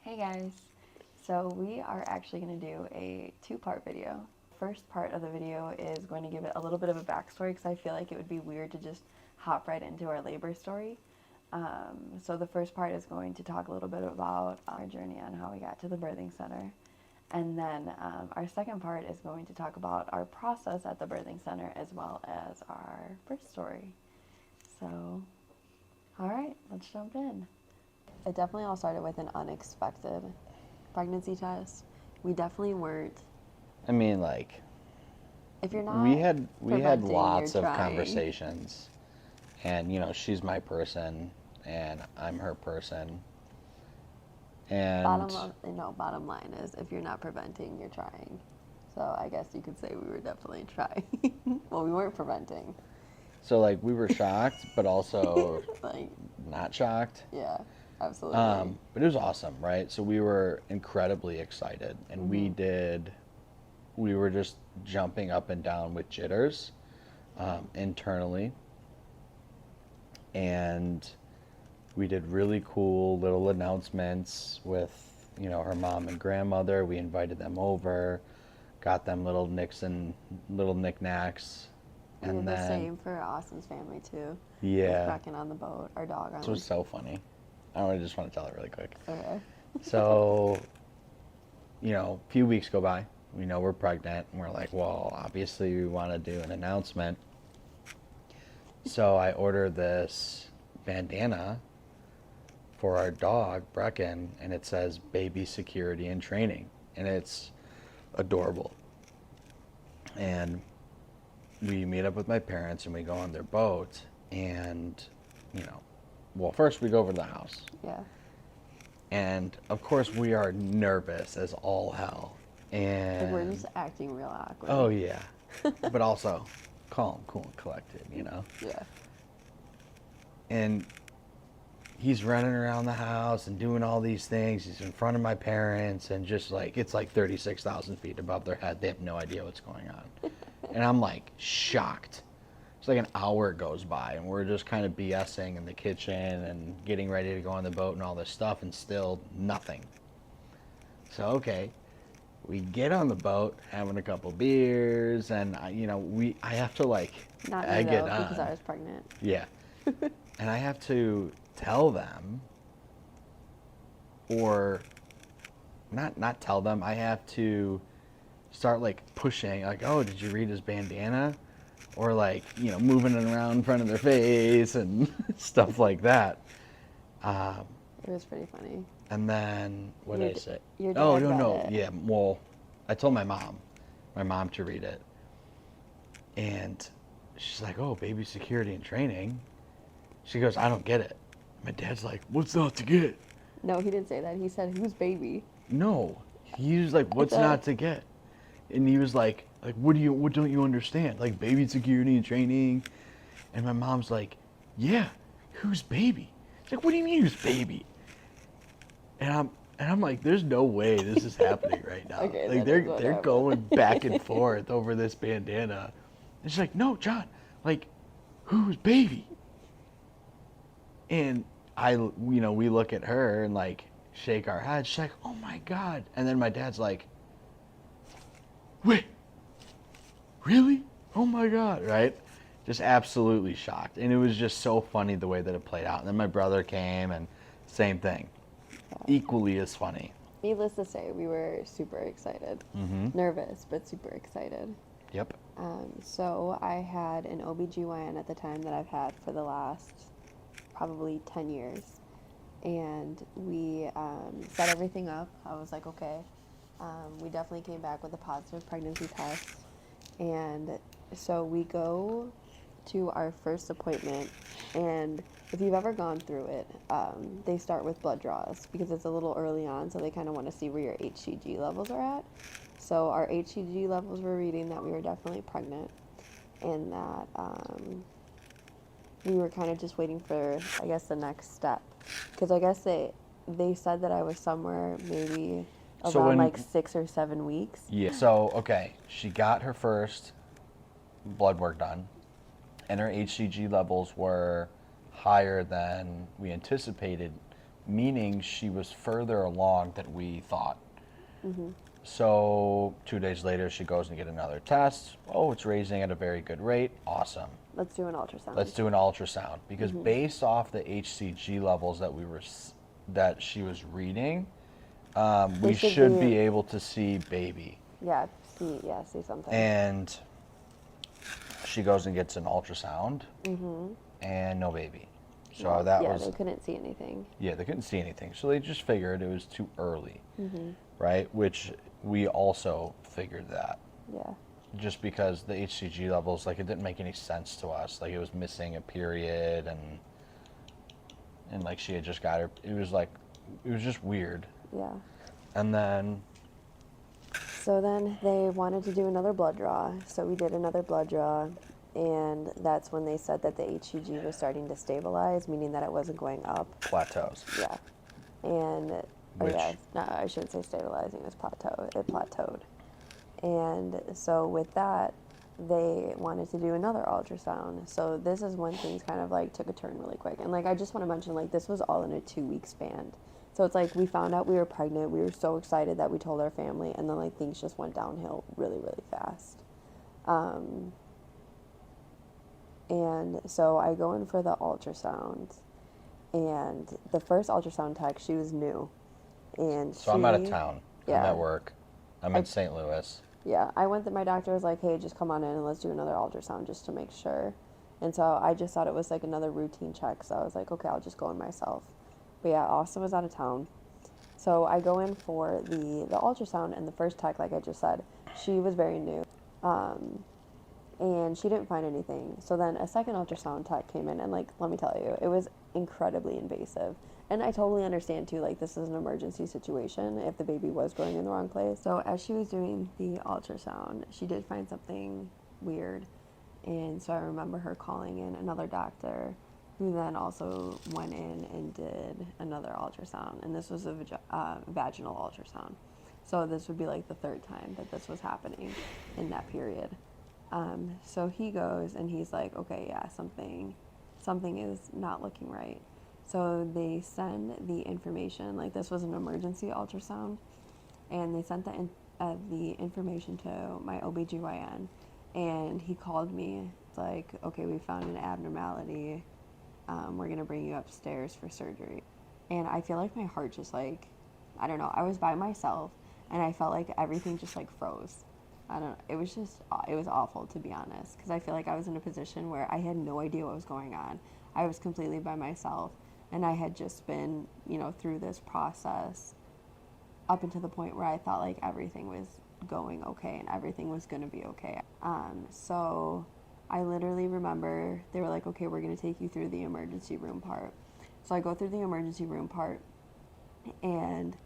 Hey guys, so we are actually going to do a two-part video. First part of the video is going to give it a little bit of a backstory because I feel like it would be weird to just hop right into our labor story. So the first part is going to talk a little bit about our journey on how we got to the birthing center. And then our second part is going to talk about our process at the birthing center as well as our birth story. So, all right, let's jump in. It definitely all started with an unexpected pregnancy test. We definitely weren't. I mean, like, If you're not we had preventing, lots you're of trying. conversations, and she's my person, and I'm her person, and Bottom line is, if you're not preventing, you're trying. So I guess you could say we were definitely trying. Well, we weren't preventing. so like we were shocked, but also Like, not shocked. yeah, absolutely. But it was awesome, right? So we were incredibly excited, and we were just jumping up and down with jitters internally. And we did really cool little announcements with, her mom and grandmother. We invited them over, got them little knickknacks. We did the same for Austin's family too. Yeah. With Brecken on the boat, our dog on. So it was so funny. I just want to tell it really quick. Okay. So, a few weeks go by. We know we're pregnant, and we're like, well, obviously we want to do an announcement. So I ordered this bandana for our dog, Brecken, and it says baby security and training, and it's adorable. And we meet up with my parents, and we go on their boat, and, well, first we go over to the house. Yeah. And, of course, we are nervous as all hell. And Like we're just acting real awkward. oh, yeah. But also calm, cool, and collected, Yeah. And he's running around the house and doing all these things. He's in front of my parents, and just like, it's like 36,000 feet above their head. They have no idea what's going on. And I'm like shocked. It's like an hour goes by, and we're just kind of BSing in the kitchen and getting ready to go on the boat and all this stuff, and still nothing. So, okay. We get on the boat, having a couple beers, and I have to Not egg you though, it on. because I was pregnant. Yeah. And I have to tell them, or not tell them, I have to start pushing, oh, did you read his bandana? Or moving it around in front of their face and stuff like that. It was pretty funny. And then, what did I say? Your dad Oh, read no. it. Yeah, well, I told my mom to read it. And she's like, oh, baby security and training. She goes, I don't get it. My dad's like, what's not to get? No, he didn't say that. He said, who's baby? No. He was like, what's not to get? And he was like, what don't you understand? Like, baby security and training. And my mom's like, yeah, who's baby? She's like, what do you mean who's baby? And I'm like, there's no way this is happening right now. Okay, like they're going back and forth over this bandana. And she's like, no, John, who's baby? And we look at her and shake our heads. She's like, oh my God. And then my dad's like, wait, really? Oh my God, right? Just absolutely shocked. And it was just so funny the way that it played out. And then my brother came, and same thing. Equally as funny. Needless to say, we were super excited. Mm-hmm. Nervous, but super excited. Yep. So I had an OBGYN at the time that I've had for the last probably 10 years. And we set everything up. I was like, okay. We definitely came back with a positive pregnancy test. And so we go to our first appointment, and if you've ever gone through it, they start with blood draws because it's a little early on, so they kind of want to see where your HCG levels are at. So our HCG levels were reading that we were definitely pregnant, and that we were kind of just waiting for, I guess, the next step. Because I guess they said that I was somewhere maybe around 6 or 7 weeks. Yeah. So, okay, she got her first blood work done, and her HCG levels were higher than we anticipated meaning she was further along than we thought. Mhm. So 2 days later, she goes and get another test. Oh, it's raising at a very good rate. Awesome. Let's do an ultrasound. Let's do an ultrasound because Mhm. based off the HCG levels that she was reading, They we should should be, be able to see baby. see something. And she goes and gets an ultrasound, Mhm. and no baby. So Well, that yeah, was they couldn't see anything. yeah, they couldn't see anything. So they just figured it was too early, Mhm. right? Which we also figured that. Yeah. Just because the HCG levels, like it didn't make any sense to us. Like it was missing a period and like she had just got her, it was just weird. Yeah. And then So then they wanted to do another blood draw. So we did another blood draw, and that's when they said that the HCG was starting to stabilize, meaning that it wasn't going up. plateaus, Yeah. And, oh which yeah, no, I shouldn't say stabilizing, it was plateau. It plateaued. And so with that, they wanted to do another ultrasound. So this is when things kind of like took a turn really quick. And like I just want to mention, like, this was all in a 2 week span. So it's like we found out we were pregnant. We were so excited that we told our family, and then like things just went downhill really, really fast. And so I go in for the ultrasound, and the first ultrasound tech, she was new, and so I'm out of town. I'm yeah, at work. I'm in St. Louis. yeah, I went. My doctor was like, "Hey, just come on in and let's do another ultrasound just to make sure." And so I just thought it was like another routine check. So I was like, "Okay, I'll just go in myself." But yeah, Austin was out of town, so I go in for the ultrasound, and the first tech, like I just said, she was very new, and she didn't find anything. So then a second ultrasound tech came in, and like, let me tell you, it was incredibly invasive. And I totally understand too, like, this is an emergency situation if the baby was growing in the wrong place. So as she was doing the ultrasound, she did find something weird. And so I remember her calling in another doctor who then also went in and did another ultrasound. And this was a vaginal ultrasound. So this would be like the third time that this was happening in that period. So he goes and he's like, okay, yeah, something is not looking right. So they send the information, like this was an emergency ultrasound, and they sent the information to my OBGYN, and he called me. It's like, okay, we found an abnormality. We're going to bring you upstairs for surgery. And I feel like my heart just like, I don't know, I was by myself, and I felt like everything just like froze. I don't know, it was awful to be honest, because I feel like I was in a position where I had no idea what was going on. I was completely by myself, and I had just been, through this process up until the point where I thought like everything was going okay and everything was going to be okay. So I literally remember they were like, okay, we're going to take you through the emergency room part. So I go through the emergency room part, and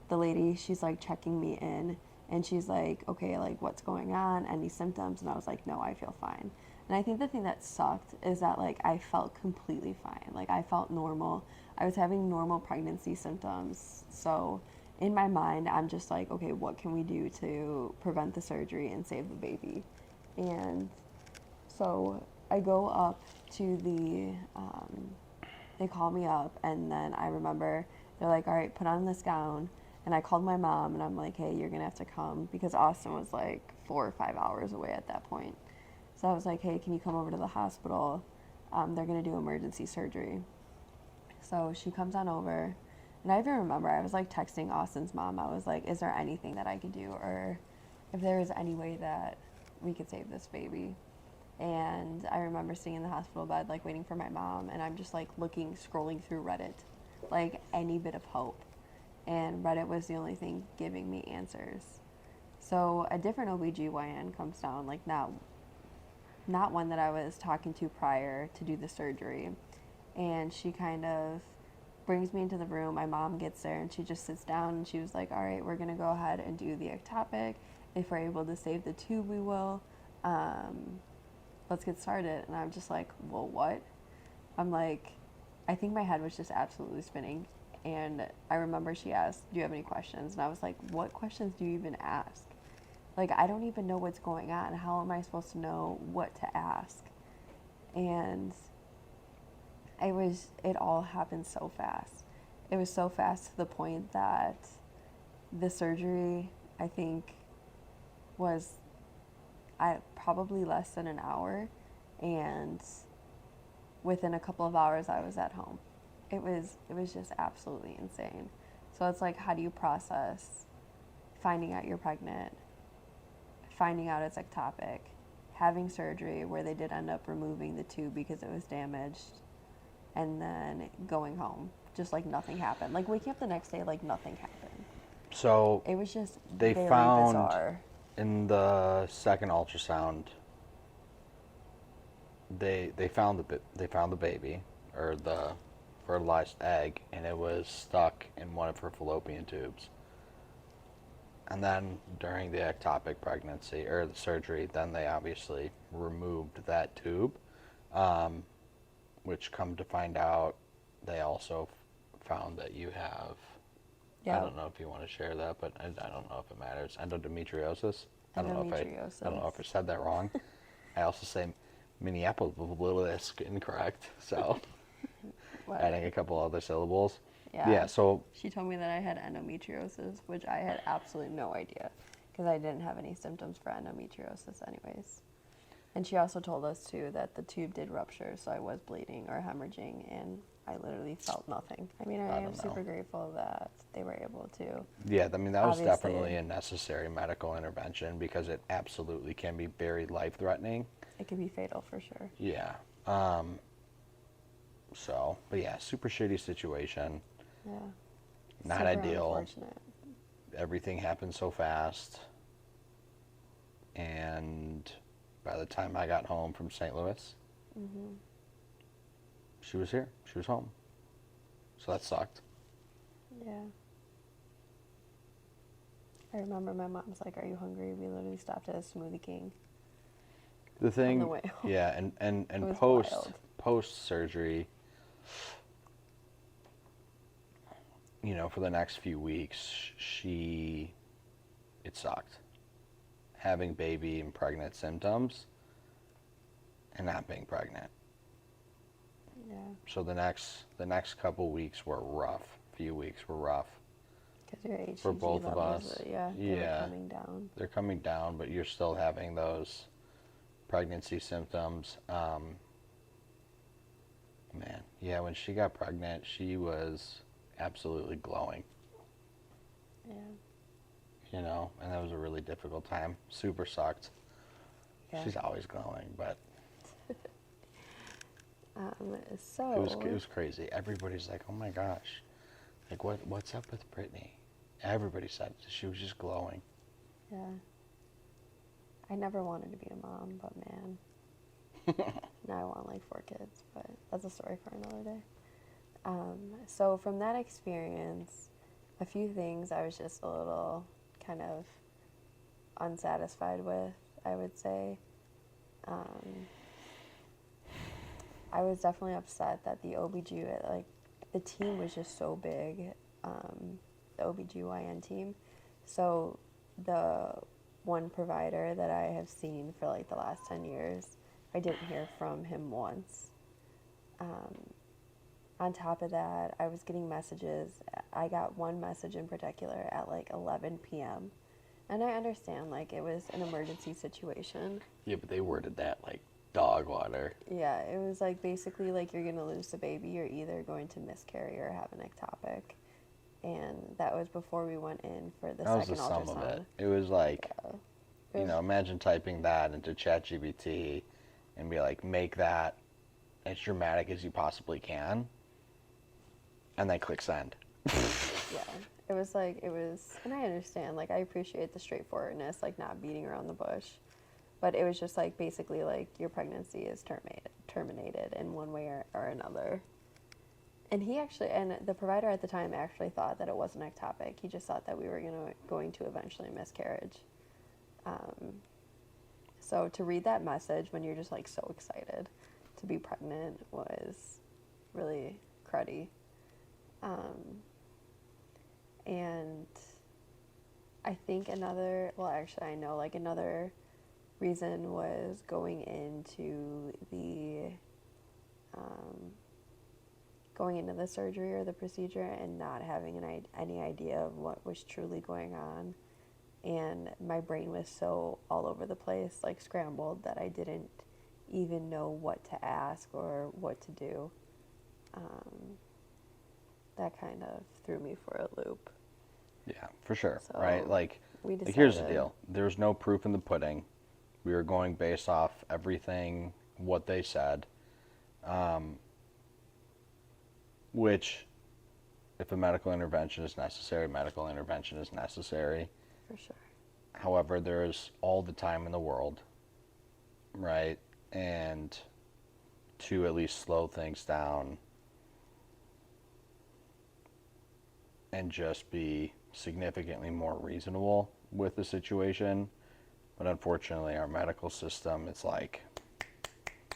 the lady, she's like checking me in, and she's like, okay, like what's going on? Any symptoms? And I was like, no, I feel fine. And I think the thing that sucked is that like I felt completely fine. Like I felt normal. I was having normal pregnancy symptoms. So in my mind, I'm just like, okay, what can we do to prevent the surgery and save the baby? And so I go up to they call me up, and then I remember they're like, all right, put on this gown. And I called my mom, and I'm like, hey, you're going to have to come, because Austin was like 4 or 5 hours away at that point. So I was like, hey, can you come over to the hospital? They're going to do emergency surgery. So she comes on over, and I even remember I was like texting Austin's mom. I was like, is there anything that I could do, or if there is any way that we could save this baby? And I remember sitting in the hospital bed, like waiting for my mom, and I'm just like scrolling through Reddit, like any bit of hope. And Reddit was the only thing giving me answers. So a different OBGYN comes down, like not one that I was talking to prior to do the surgery. And she kind of brings me into the room. My mom gets there, and she just sits down, and she was like, all right, we're going to go ahead and do the ectopic. If we're able to save the tube, we will. Let's get started. And I'm just like, well, what? I'm like, I think my head was just absolutely spinning. And I remember she asked, do you have any questions? And I was like, what questions do you even ask? Like, I don't even know what's going on. How am I supposed to know what to ask? And it all happened so fast. it was so fast to the point that the surgery, I think, was probably less than an hour, and within a couple of hours I was at home. It was just absolutely insane. So it's like, how do you process finding out you're pregnant, finding out it's ectopic, having surgery where they did end up removing the tube because it was damaged, and then going home just like nothing happened, like waking up the next day like nothing happened. So It was just they very found bizarre. in the second ultrasound, they found the baby, or the fertilized egg, and it was stuck in one of her fallopian tubes. And then during the ectopic pregnancy or the surgery, then they obviously removed that tube, um, which come to find out, they also found that you have. I Yeah, don't know if you want to share that, but I don't know if it matters. Endometriosis. I don't know if I endometriosis. said that wrong. I also say Minneapolis incorrect. So What? adding a couple other syllables. Yeah. Yeah. So She told me that I had endometriosis, which I had absolutely no idea because I didn't have any symptoms for endometriosis, anyways. And she also told us, too, that the tube did rupture, so I was bleeding or hemorrhaging, and I literally felt nothing. I mean, I I am don't know. super grateful that they were able to. yeah, I mean that was Obviously, definitely a necessary medical intervention because it absolutely can be very life threatening. it could be fatal for sure. Yeah. So, but yeah, super shitty situation. Yeah. Not Super ideal. unfortunate. Everything happened so fast. And by the time I got home from St. Louis, Hmm. she was here. She was home. So that sucked. Yeah. I remember my mom's like, "Are you hungry?" We literally stopped at a Smoothie King The on thing, the way home. yeah, and It was post wild. post surgery, for the next few weeks, it sucked. Having baby and pregnant symptoms and not being pregnant. Yeah. So the next couple weeks were rough. Few weeks were rough Because your for HCG both of levels, us. yeah, they were Yeah, coming down. they're coming down, but you're still having those pregnancy symptoms. Man, yeah, when she got pregnant, she was absolutely glowing, Yeah. and that was a really difficult time. Super sucked. Yeah. She's always glowing, but it was So, crazy. Everybody's like, "Oh my gosh, like what's up with Brittany?" Everybody said she was just glowing. yeah, I never wanted to be a mom, but man, now I want like 4 kids, but that's a story for another day. So from that experience, a few things I was just a little kind of unsatisfied with, I would say. Um, I was definitely upset that the OBG, like, the team was just so big, the OBGYN team. So the one provider that I have seen for like the last 10 years, I didn't hear from him once. Um, on top of that, I was getting messages. I got one message in particular at like 11 p.m. And I understand, like, it was an emergency situation. Yeah, but they worded that like dog water. Yeah, it was like basically like you're gonna lose the baby. You're either going to miscarry or have an ectopic, and that was before we went in for the That was the second sum of it. ultrasound. It was like, Yeah, it was, imagine typing that into ChatGPT and be like, make that as dramatic as you possibly can, and then click send. yeah. It was like it was, and I understand. Like I appreciate the straightforwardness, like not beating around the bush, but it was just like basically like your pregnancy is terminated in one way or another. And the provider at the time actually thought that it wasn't ectopic. He just thought that we were going to eventually miscarriage. Um, so to read that message when you're just like so excited to be pregnant was really cruddy. And I think I know like another reason was going into the surgery or the procedure and not having any idea of what was truly going on. And my brain was so all over the place, like scrambled, that I didn't even know what to ask or what to do. That kind of threw me for a loop. Yeah, for sure. So Right? we Like here's the decided, deal. There's no proof in the pudding. We were going based off everything what they said. Which, if a medical intervention is necessary, medical intervention is necessary. for sure. However, there's all the time in the world, right? And to at least slow things down and just be significantly more reasonable with the situation. But unfortunately, our medical system, it's like,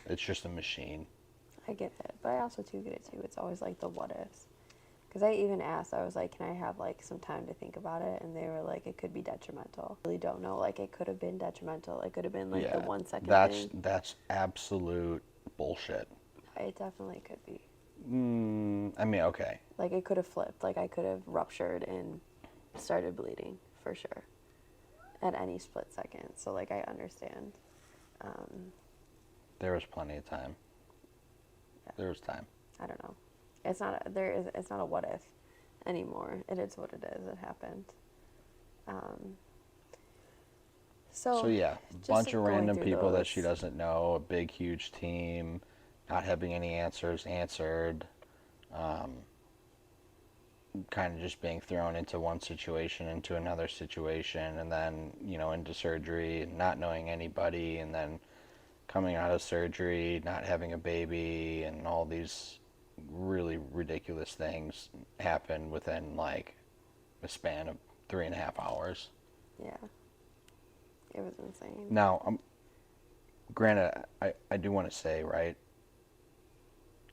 it's just a machine. I get it, but I also too get it too. It's always like the what ifs. Because I even asked, I was like, can I have like some time to think about it? And they were like, it could be detrimental. I really don't know. Like, it could have been detrimental. It could have been like the 1 second thing. That's absolute bullshit. It definitely could be. I mean, okay. Like, it could have flipped. Like, I could have ruptured and started bleeding for sure at any split second. So, like, I understand. There was plenty of time. Yeah. There was time. I don't know. It's not a what if anymore. It is what it is. It happened. So yeah, a just bunch of going random through people that those. she doesn't know, a big huge team, not having any answers answered, kind of just being thrown into one situation, into another situation, and then, into surgery, and not knowing anybody, and then coming out of surgery, not having a baby, and all these really ridiculous things happen within like a span of 3.5 hours. Yeah. It was insane. Now, granted, I do want to say, right,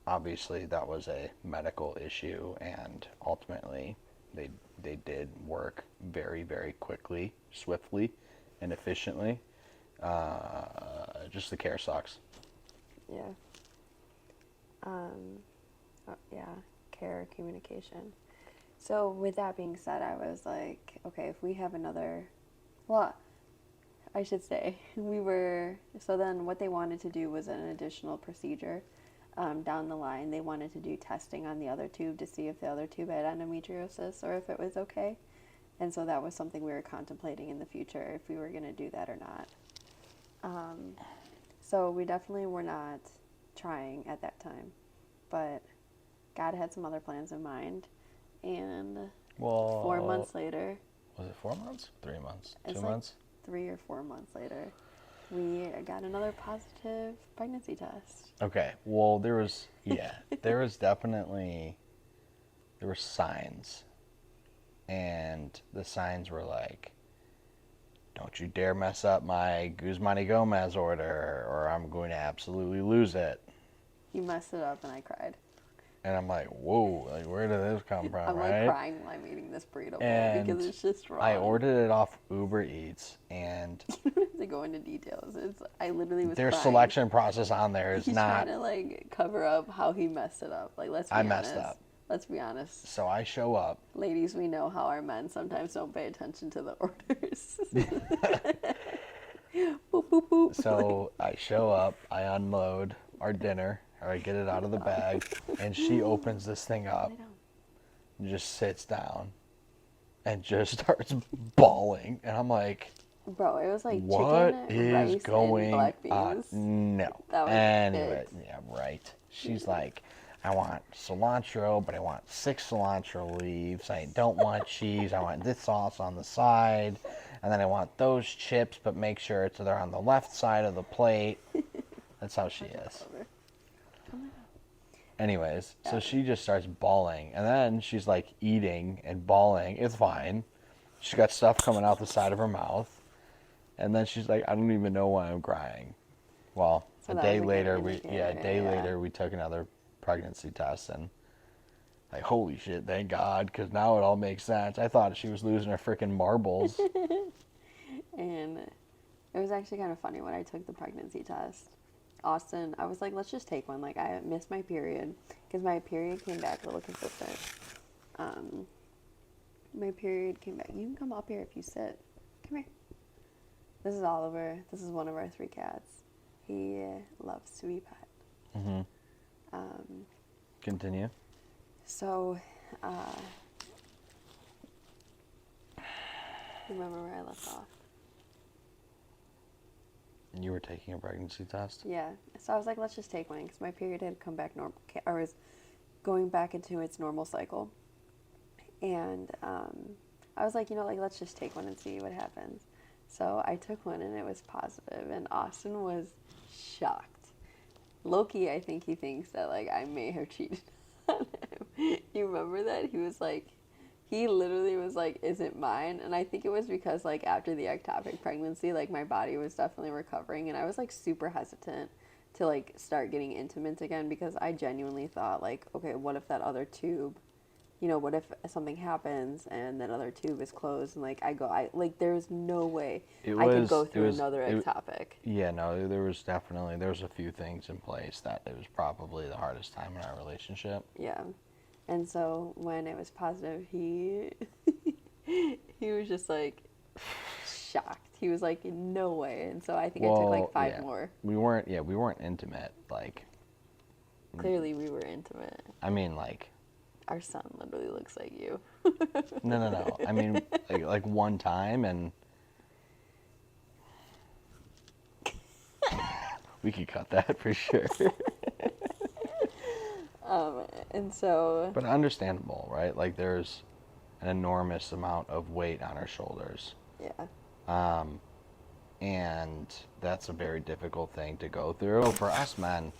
obviously that was a medical issue, and ultimately they did work very, very quickly, swiftly, and efficiently. Just the care sucks. Yeah. Yeah. Care, communication. So with that being said, I was like, okay, if we have another, well, I should say, so then what they wanted to do was an additional procedure down the line. They wanted to do testing on the other tube to see if the other tube had endometriosis or if it was okay. And so that was something we were contemplating in the future, if we were going to do that or not. So we definitely were not trying at that time. But God had some other plans in mind. And 4 months later. Was it 4 months? 3 months? It's 2 like months? 3 or 4 months later, we got another positive pregnancy test. Okay. Well, there was definitely, there were signs. And the signs were like, don't you dare mess up my Guzmán y Gomez order, or I'm going to absolutely lose it. You messed it up and I cried. And I'm like, whoa, like, where did this come from, I'm right? like crying while I'm eating this burrito bowl And because it's just wrong. I ordered it off Uber Eats, and You don't have to go into details. I literally was their crying. selection process on there is He's not. trying to like cover up how he messed it up. Like, let's be I honest. messed up. Let's be honest. So I show up. Ladies, we know how our men sometimes don't pay attention to the orders. Boop, boop, boop. So I show up, I unload our dinner, or I get it out of the bag, and she opens this thing up, and just sits down, and just starts bawling. And I'm like, Bro, it was like what chicken, is rice, going and black on? beans. No. That was Anyway, it. yeah, right. She's like, I want cilantro, but I want 6 cilantro leaves. I don't want cheese. I want this sauce on the side. And then I want those chips, but make sure they're on the left side of the plate. That's how she is. Anyways, so she just starts bawling. And then she's like eating and bawling. It's fine. She's got stuff coming out the side of her mouth. And then she's like, I don't even know why I'm crying. Well, So a that day was a good later, indicator, later, we took another pregnancy test, and like, holy shit, thank God, because now it all makes sense. I thought she was losing her freaking marbles. And it was actually kind of funny when I took the pregnancy test. Austin, I was like, let's just take one. Like, I missed my period because my period came back a little consistent. Um, my period came back. You can come up here if you sit. Come here. This is Oliver. This is one of our 3 cats. He loves to be pet. Mm-hmm. Continue. So, remember where I left off? You were taking a pregnancy test? Yeah. So I was like, let's just take one because my period had come back normal, or was going back into its normal cycle. And I was like, like, let's just take one and see what happens. So I took one and it was positive, and Austin was shocked. Loki, I think he thinks that, like, I may have cheated on him. You remember that? He literally was like, is it mine? And I think it was because, like, after the ectopic pregnancy, like, my body was definitely recovering, and I was, like, super hesitant to, like, start getting intimate again because I genuinely thought, like, okay, what if that other tube, what if something happens and that other tube is closed and, like, there's no way I could go through another ectopic. Yeah, no, there was a few things in place that it was probably the hardest time in our relationship. Yeah. And so when it was positive, he he was just, like, shocked. He was like, no way. And so I think I took, like, 5 more. We weren't intimate, like. Clearly we were intimate. I mean, like. Our son literally looks like you. No. I mean, like one time, and we could cut that for sure. And so. But understandable, right? Like, there's an enormous amount of weight on our shoulders. Yeah. And that's a very difficult thing to go through. For us men,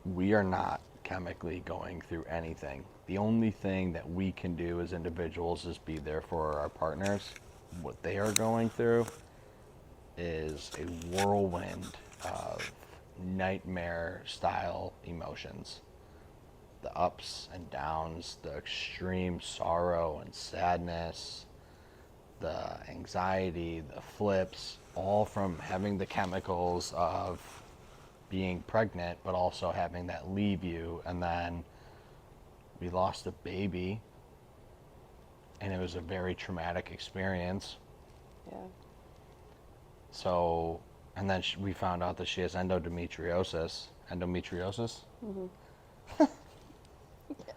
we are not chemically going through anything. The only thing that we can do as individuals is be there for our partners. What they are going through is a whirlwind of nightmare style emotions. The ups and downs, the extreme sorrow and sadness, the anxiety, the flips, all from having the chemicals of being pregnant, but also having that leave you. And then we lost a baby, and it was a very traumatic experience. Yeah. So, and then we found out that she has endometriosis. Endometriosis? Mm-hmm.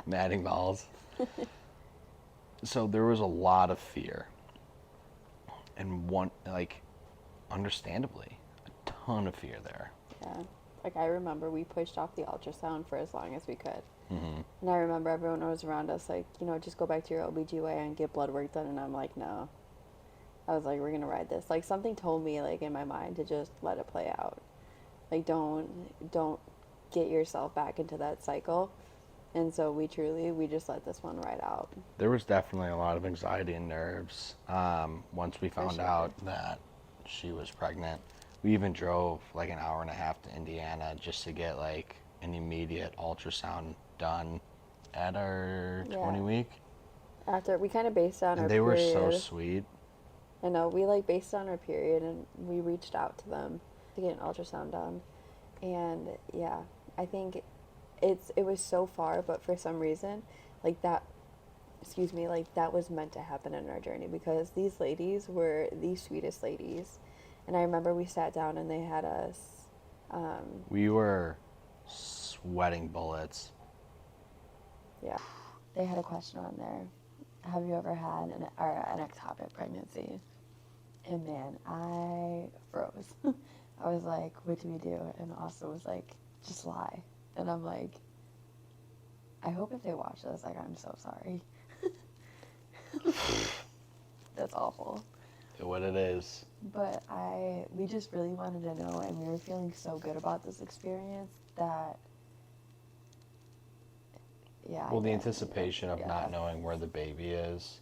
Matting balls. So there was a lot of fear. And understandably, a ton of fear there. Yeah. Like, I remember we pushed off the ultrasound for as long as we could. Mm-hmm. And I remember everyone was around us like, just go back to your OBGYN and get blood work done. And I'm like, no. I was like, we're going to ride this. Like, something told me, like, in my mind to just let it play out. Like, don't get yourself back into that cycle. And so we just let this one ride out. There was definitely a lot of anxiety and nerves once we found out that she was pregnant. We even drove like an hour and a half to Indiana just to get like an immediate ultrasound done at our 20 week. After we kind of based on our period. They were so sweet. I know, we like based on our period, and we reached out to them to get an ultrasound done. And yeah, I think it was so far, but for some reason, like that was meant to happen in our journey, because these ladies were the sweetest ladies. And I remember we sat down and they had us. We were sweating bullets. Yeah. They had a question on there. Have you ever had an ectopic pregnancy? And man, I froze. I was like, what do we do? And Austin was like, just lie. And I'm like, I hope if they watch this, like, I'm so sorry. That's awful. What it is. But we just really wanted to know, and we were feeling so good about this experience that, yeah. Well, the anticipation of not knowing where the baby is.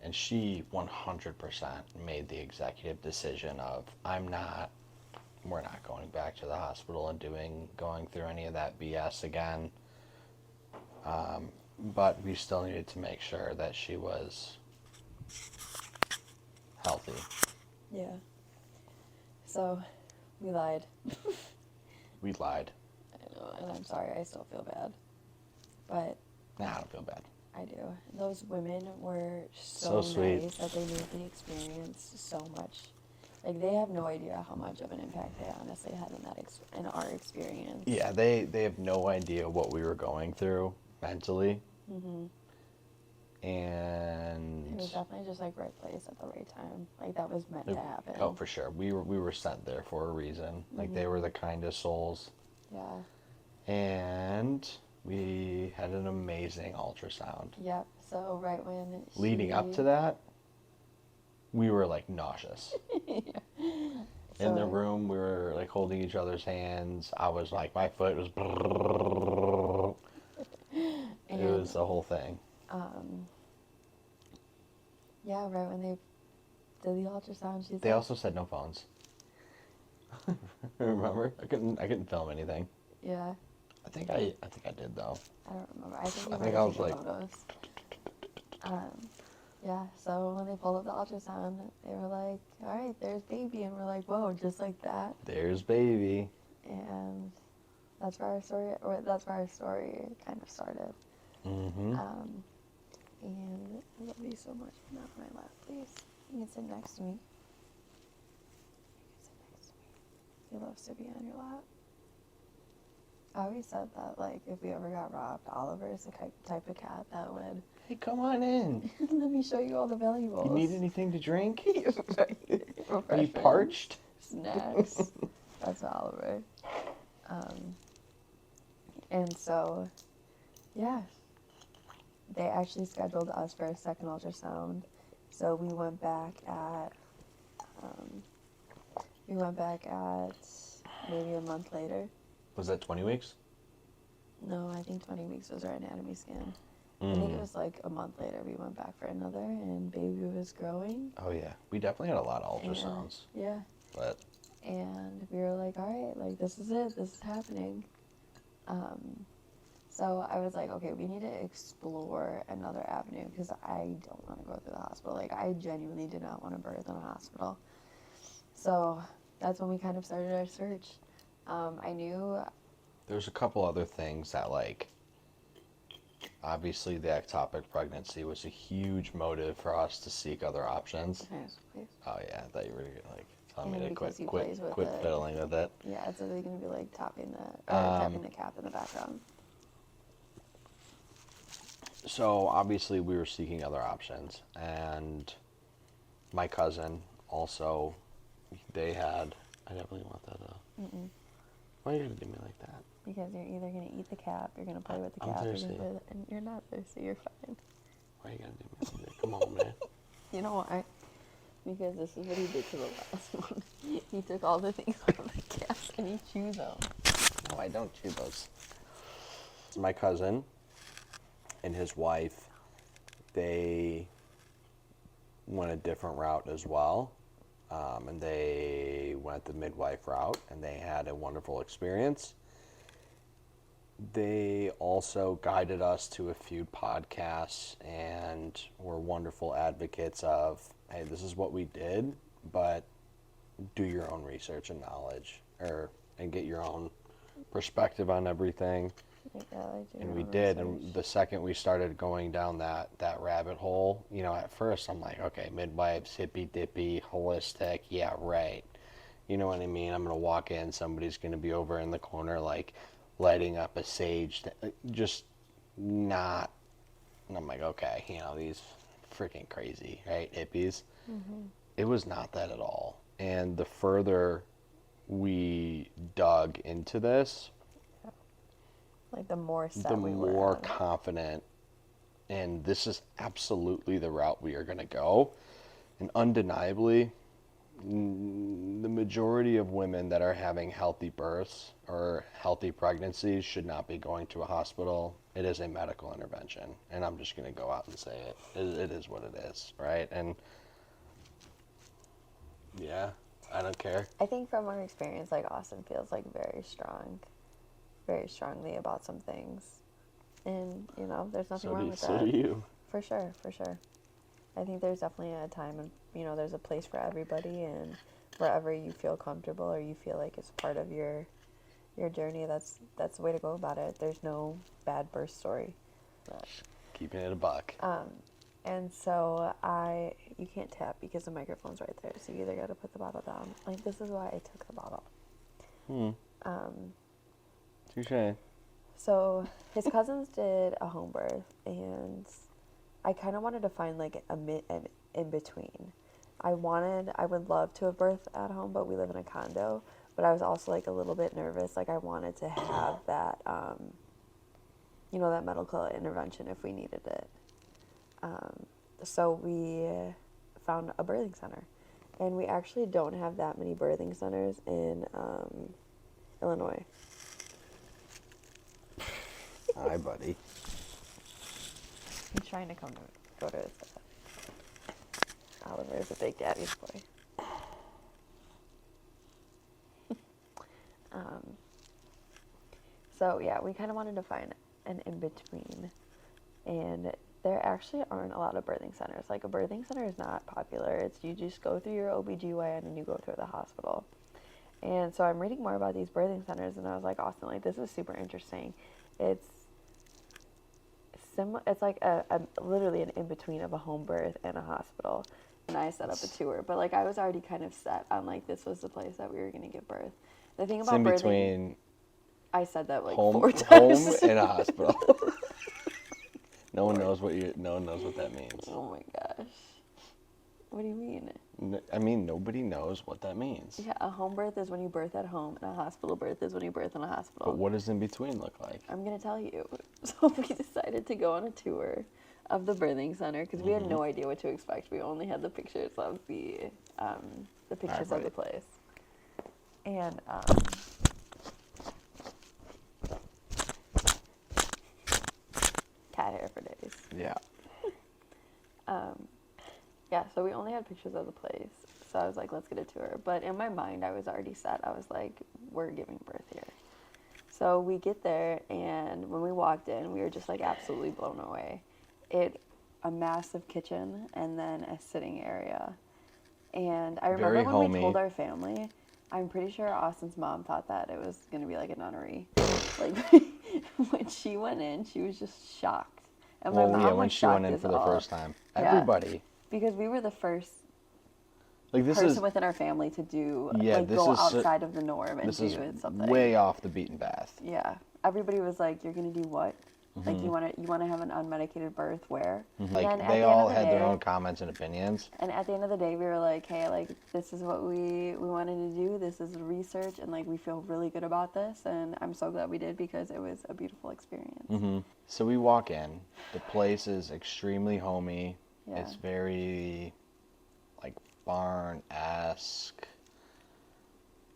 And she 100% made the executive decision of, we're not going back to the hospital and going through any of that BS again. But we still needed to make sure that she was healthy. Yeah. So We lied. We lied. I know, and I'm sorry. I still feel bad. But Nah, I don't feel bad. I do. Those women were So so sweet. nice that they made the experience so much. Like, they have no idea how much of an impact they honestly had in in our experience. Yeah, they have no idea what we were going through mentally. Mhm. And It was definitely just like right place at the right time. Like, that was meant to happen. oh, for sure. We were sent there for a reason. Like, they were the kindest souls. Yeah. And we had an amazing ultrasound. Yep. So right when Leading up to that, we were like nauseous. Yeah. In the So- room, we were like holding each other's hands. I was like, my foot was. It was the whole thing. Yeah, right when they did the ultrasound, she's They like, also said no phones. Remember? I couldn't film anything. yeah, I think I did though. I don't remember. I think, I think I was like, photos. Yeah, so when they pulled up the ultrasound, they were like, all right, there's baby. And we're like, whoa, just like that. there's baby. And that's where our story kind of started. Mm-hmm. And I love you so much. Not on my lap, please. You can sit next to me. He loves to be on your lap. I always said that, like, if we ever got robbed, Oliver is the type of cat that would, Hey, come on in. let me show you all the valuables. You need anything to drink? Are you Refreshments, parched? Snacks. That's Oliver. And so, yeah, they actually scheduled us for a second ultrasound. So we went back at maybe a month later. Was that 20 weeks? No, I think 20 weeks was our anatomy scan. I think it was like a month later we went back for another, and baby was growing. Oh yeah, we definitely had a lot of ultrasounds. Yeah. But And we were like, all right, like, this is it. This is happening. So I was like, okay, we need to explore another avenue because I don't want to go through the hospital. Like, I genuinely did not want to birth in a hospital. So that's when we kind of started our search. I knew there's a couple other things that, like, obviously the ectopic pregnancy was a huge motive for us to seek other options. Yes, please. Oh yeah, I thought you were gonna like tell me And to because he quit plays with quit it. fiddling with it. Yeah, so they're gonna be like tapping the cap in the background. So obviously we were seeking other options, and my cousin also, they had. I definitely want that. Why are you gonna do me like that? Because you're either gonna eat the cap, you're gonna play with the I'm cap, thirsty. and you're not thirsty. You're fine. Why are you gonna do me like that? Come on, man. You know why? Because this is what he did to the last one. He took all the things out of the caps and he chewed them. No, I don't chew those. My cousin and his wife, they went a different route as well. And they went the midwife route, and they had a wonderful experience. They also guided us to a few podcasts and were wonderful advocates of, hey, this is what we did, but do your own research and knowledge, and get your own perspective on everything. And we did, and the second we started going down that rabbit hole, you know, at first I'm like, okay, midwives, hippy dippy, holistic, yeah, right. You know what I mean? I'm gonna walk in, somebody's gonna be over in the corner, like lighting up a sage, just not. And I'm like, okay, you know, these freaking crazy, right, hippies. It was not that at all. And the further we dug into this, Like the more set the we were more on. confident, and this is absolutely the route we are going to go. And undeniably, the majority of women that are having healthy births or healthy pregnancies should not be going to a hospital. It is a medical intervention, and I'm just going to go out and say it. It is what it is, right? And yeah, I don't care. I think from our experience, like, Austin feels like very strongly about some things. And, you know, there's nothing wrong with that. So do you. For sure, for sure. I think there's definitely a time and, you know, there's a place for everybody, and wherever you feel comfortable or you feel like it's part of your journey, that's the way to go about it. There's no bad birth story. Keeping it a buck. And so you can't tap because the microphone's right there, so you either got to put the bottle down. Like, this is why I took the bottle. Touche. So his cousins did a home birth, and I kind of wanted to find like an in between. I would love to have birthed at home, but we live in a condo. But I was also like a little bit nervous. Like, I wanted to have that, that medical intervention if we needed it. So we found a birthing center, and we actually don't have that many birthing centers in Illinois. Hi, buddy. He's trying to go to his dad. Oliver is a big daddy's boy. So yeah, we kind of wanted to find an in-between, and there actually aren't a lot of birthing centers. Like, a birthing center is not popular. It's you just go through your OBGYN and you go to the hospital. And so I'm reading more about these birthing centers, and I was like, Austin, like, this is super interesting. It's like a literally an in-between of a home birth and a hospital. And I set up a tour, but like, I was already kind of set on like this was the place that we were going to give birth. The thing It's about in birthing, between I said that like home, 4 home times. and a hospital. No one knows what that means. Oh my gosh. What do you mean? I mean, nobody knows what that means. Yeah, a home birth is when you birth at home, and a hospital birth is when you birth in a hospital. But what does in between look like? I'm going to tell you. So we decided to go on a tour of the birthing center because we had no idea what to expect. We only had the pictures of the pictures of the place. And cat hair for days. Yeah. Yeah, so we only had pictures of the place. So I was like, let's get a tour. But in my mind, I was already set. I was like, we're giving birth here. So we get there, and when we walked in, we were just like absolutely blown away. A massive kitchen and then a sitting area. And I remember Very when homey. we told our family, I'm pretty sure Austin's mom thought that it was going to be like a nunnery. Like, when she went in, she was just shocked. And my mom, when like, she went shocked in as for the all. first time. Yeah. Everybody. Because we were the first Like, this person is within our family to do, Yeah, like, this go is outside of the norm and this do is something. way off the beaten path. Yeah. Everybody was like, you're going to do what? Like, you want to have an unmedicated birth where? Like, And at they the end all of the had their day- own comments and opinions. And at the end of the day, we were like, hey, like, this is what we wanted to do. This is research, and, like, we feel really good about this. And I'm so glad we did because it was a beautiful experience. So we walk in. The place is extremely homey. Yeah. It's very, like, barn-esque.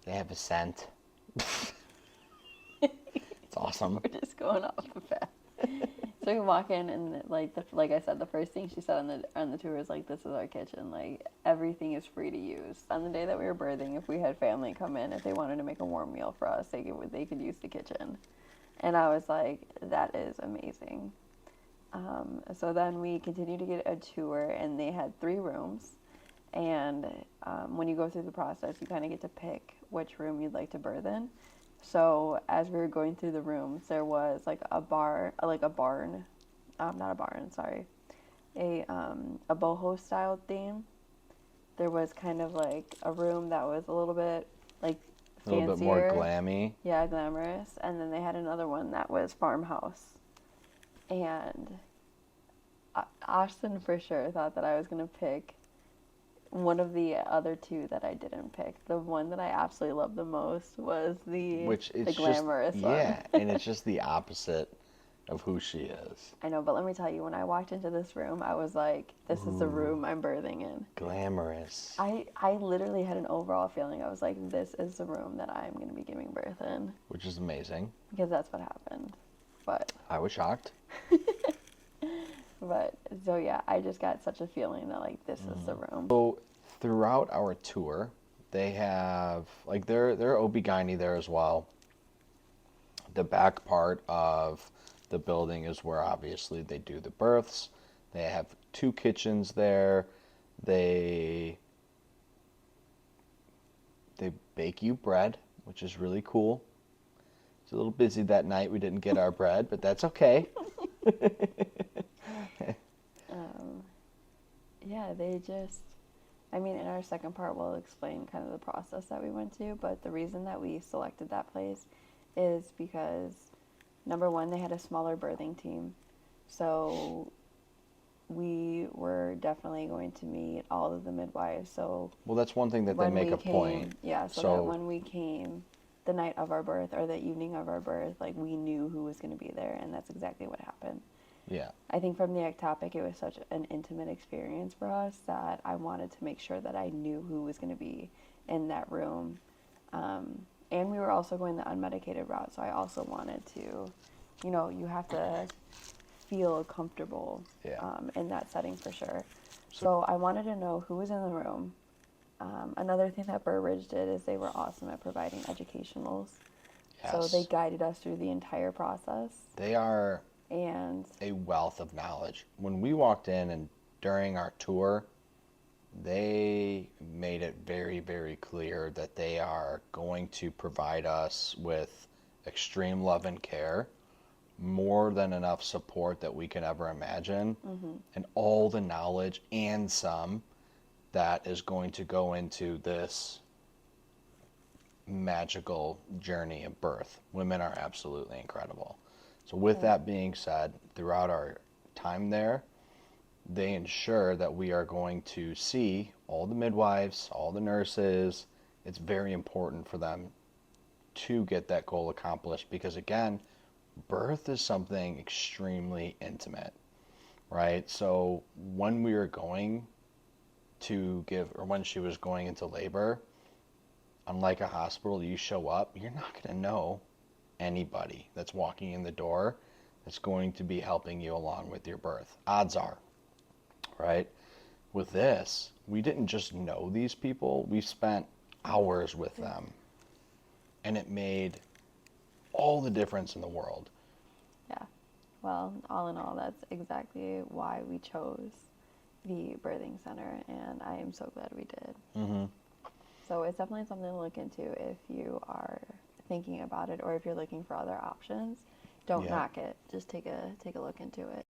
They have a scent. It's awesome. We're just going off the path. So we walk in, and like I said, the first thing she said on the tour was like, "This is our kitchen. Like, everything is free to use." On the day that we were birthing, if we had family come in, if they wanted to make a warm meal for us, they could use the kitchen. And I was like, "That is amazing." So then we continued to get a tour, and they had 3 rooms. And when you go through the process, you kind of get to pick which room you'd like to birth in. So as we were going through the rooms, there was like a barn, not a barn, sorry, a boho style theme. There was kind of like a room that was a little bit like A fancier, little bit more glammy. yeah, glamorous, and then they had another one that was farmhouse. And Austin for sure thought that I was gonna pick one of the other 2 that I didn't pick. The one that I absolutely loved the most was the glamorous one. Yeah, and it's just the opposite of who she is. I know, but let me tell you, when I walked into this room, I was like, this is the room I'm birthing in. Glamorous. I literally had an overall feeling. I was like, this is the room that I'm going to be giving birth in. Which is amazing. Because that's what happened. But I was shocked. so yeah, I just got such a feeling that like this is the room. So throughout our tour, they have like their OB-GYN there as well. The back part of the building is where obviously they do the births. They have 2 kitchens there. They They bake you bread, which is really cool. It's a little busy that night. We didn't get our bread, but that's okay. Um, yeah, they just, I mean, in our second part, we'll explain kind of the process that we went to, but the reason that we selected that place is because, number one, they had a smaller birthing team. So we were definitely going to meet all of the midwives. So Well, that's one thing that they when make we a point. came, yeah, so that when we came the night of our birth or the evening of our birth, like we knew who was going to be there, and that's exactly what happened. Yeah. I think from the ectopic, it was such an intimate experience for us that I wanted to make sure that I knew who was going to be in that room. And we were also going the unmedicated route, so I also wanted to, you have to feel comfortable Yeah. in that setting for sure. So- So I wanted to know who was in the room. Another thing that Burbridge did is they were awesome at providing educationals. So Yes. they guided us through the entire process. They are And a wealth of knowledge. When we walked in and during our tour, they made it very, very clear that they are going to provide us with extreme love and care, more than enough support that we can ever imagine, and all the knowledge and some that is going to go into this magical journey of birth. Women are absolutely incredible. So with that being said, throughout our time there, they ensure that we are going to see all the midwives, all the nurses. It's very important for them to get that goal accomplished because, again, birth is something extremely intimate, right? So when we were going to give, or when she was going into labor, unlike a hospital, you show up, you're not going to know anybody that's walking in the door that's going to be helping you along with your birth. Odds are, right? With this, we didn't just know these people, we spent hours with them. And it made all the difference in the world. yeah, well, all in all, that's exactly why we chose the birthing center, and I am so glad we did. Mm-hmm. So it's definitely something to look into if you are thinking about it or if you're looking for other options. Don't Yeah. knock it. Just take a look into it.